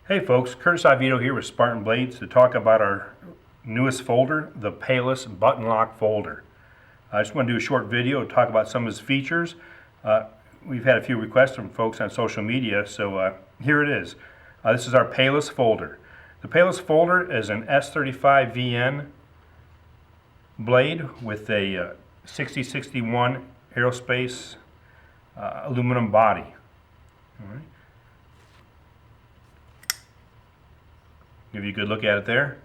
Hey folks, Curtis Avito here with Spartan Blades to talk about our newest folder, the Pallas button lock folder. I just want to do a short video to talk about some of its features. We've had a few requests from folks on social media, so here it is. This is our Pallas folder. The Pallas folder is an S35VN blade with a 6061 aerospace aluminum body. All right. Give you a good look at it there.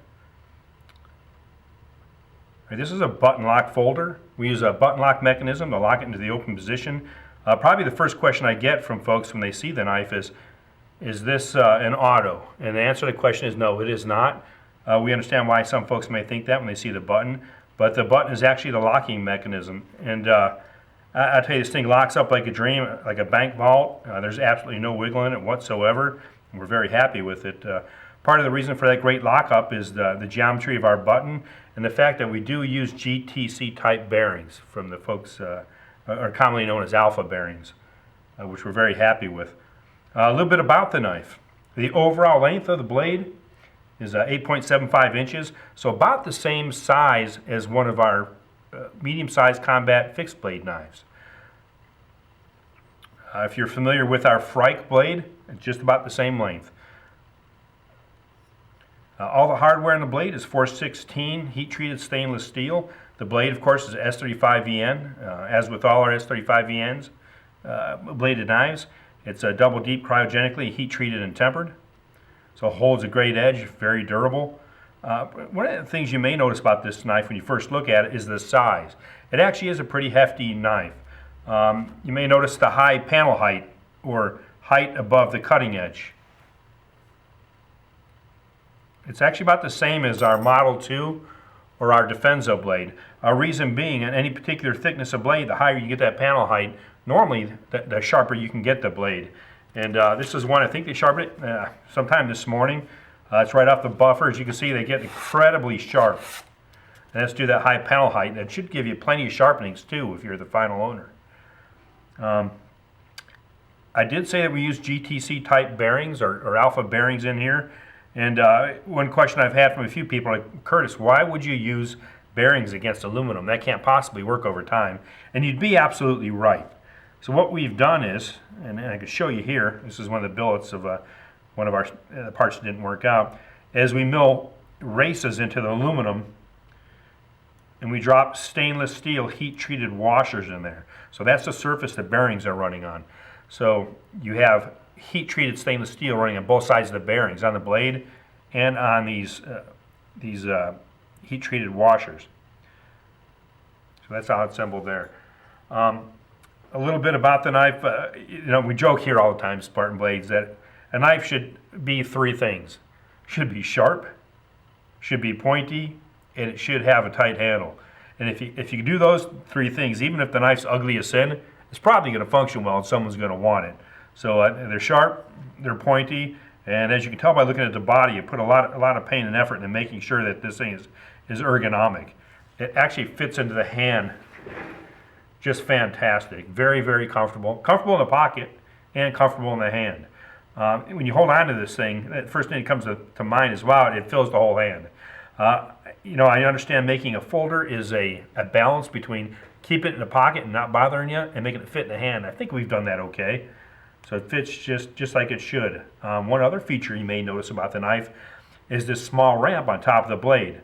Right, this is a button lock folder. We use a button lock mechanism to lock it into the open position. Probably the first question I get from folks when they see the knife is this an auto? And the answer to the question is no, it is not. We understand why some folks may think that when they see the button, but the button is actually the locking mechanism. And I tell you, this thing locks up like a dream, like a bank vault. There's absolutely no wiggle in it whatsoever. We're very happy with it. Part of the reason for that great lockup is the geometry of our button and the fact that we do use GTC type bearings from the folks, are commonly known as alpha bearings, which we're very happy with. A little bit about the knife. The overall length of the blade is 8.75 inches, so about the same size as one of our medium-sized combat fixed blade knives. If you're familiar with our Frike blade, it's just about the same length. All the hardware on the blade is 416 heat-treated stainless steel. The blade, of course, is S35VN. As with all our S35VNs bladed knives, it's a double deep cryogenically heat-treated and tempered. So it holds a great edge, very durable. One of the things you may notice about this knife when you first look at it is the size. It actually is a pretty hefty knife. You may notice the high panel height, or height above the cutting edge. It's actually about the same as our Model 2 or our Defenso blade. Our reason being, in any particular thickness of blade, the higher you get that panel height, normally the sharper you can get the blade. And this is one, I think they sharpened it sometime this morning. It's right off the buffer. As you can see, they get incredibly sharp. And that's due to that high panel height. That should give you plenty of sharpenings too if you're the final owner. I did say that we use GTC type bearings or alpha bearings in here. And one question I've had from a few people, like, Curtis, why would you use bearings against aluminum? That can't possibly work over time. And you'd be absolutely right. So what we've done is, and I can show you here, this is one of the billets of one of our parts that didn't work out, as we mill races into the aluminum, and we drop stainless steel heat-treated washers in there. So that's the surface the bearings are running on. So you have heat-treated stainless steel running on both sides of the bearings, on the blade and on these heat-treated washers. So that's how it's assembled there. A little bit about the knife. We joke here all the time, Spartan Blades, that a knife should be three things. It should be sharp, should be pointy, and it should have a tight handle. And if you do those three things, even if the knife's ugly as sin, it's probably going to function well and someone's going to want it. So they're sharp, they're pointy, and as you can tell by looking at the body, you put a lot of pain and effort into making sure that this thing is ergonomic. It actually fits into the hand just fantastic. Very, very comfortable. Comfortable in the pocket and comfortable in the hand. When you hold on to this thing, the first thing that comes to mind is, wow, it fills the whole hand. I understand making a folder is a balance between keeping it in the pocket and not bothering you and making it fit in the hand. I think we've done that okay. So it fits just like it should. One other feature you may notice about the knife is this small ramp on top of the blade.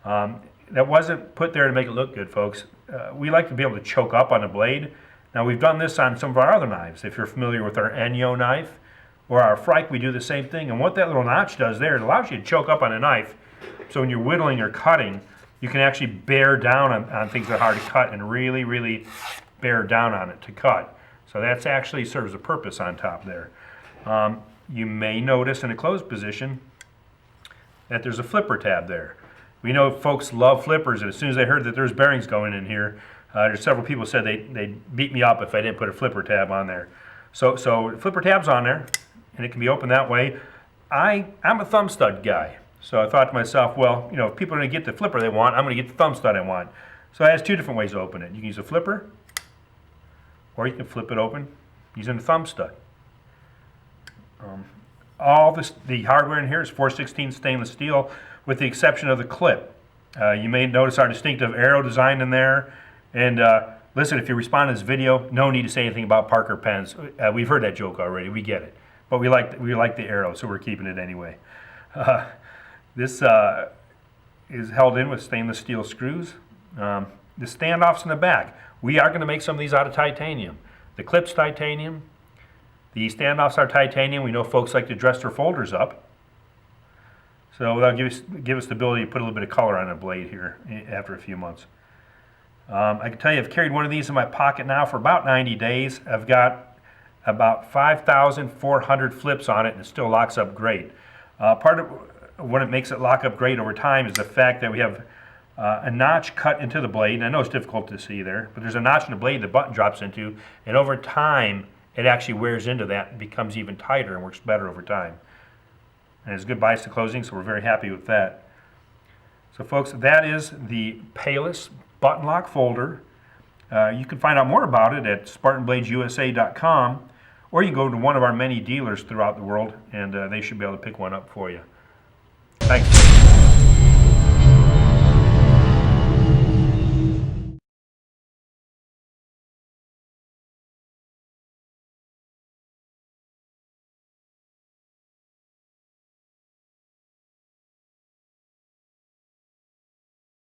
That wasn't put there to make it look good, folks. We like to be able to choke up on the blade. Now we've done this on some of our other knives. If you're familiar with our Enyo knife or our Frike, we do the same thing. And what that little notch does there, it allows you to choke up on a knife. So when you're whittling or cutting, you can actually bear down on things that are hard to cut and really, really bear down on it to cut. So that's actually serves a purpose on top there. You may notice in a closed position that there's a flipper tab there. We know folks love flippers, and as soon as they heard that there's bearings going in here, there's several people said they'd beat me up if I didn't put a flipper tab on there. So flipper tab's on there, and it can be opened that way. I'm a thumb stud guy, so I thought to myself, well, if people are going to get the flipper they want, I'm going to get the thumb stud I want. So it has two different ways to open it. You can use a flipper, or you can flip it open using a thumb stud. all the hardware in here is 4/16 stainless steel, with the exception of the clip. You may notice our distinctive arrow design in there. And listen, if you respond to this video, no need to say anything about Parker pens. We've heard that joke already. We get it. But we like the arrow, so we're keeping it anyway. This is held in with stainless steel screws. The standoffs in the back. We are going to make some of these out of titanium. The clip's titanium. The standoffs are titanium. We know folks like to dress their folders up. So that'll give us the ability to put a little bit of color on a blade here after a few months. I can tell you I've carried one of these in my pocket now for about 90 days. I've got about 5,400 flips on it, and it still locks up great. Part of what it makes it lock up great over time is the fact that we have a notch cut into the blade. And I know it's difficult to see there, but there's a notch in the blade the button drops into, and over time it actually wears into that and becomes even tighter and works better over time. And it's good bias to closing, so we're very happy with that. So folks, that is the Pallas button lock folder. You can find out more about it at SpartanBladesUSA.com, or you can go to one of our many dealers throughout the world, and they should be able to pick one up for you. Thanks.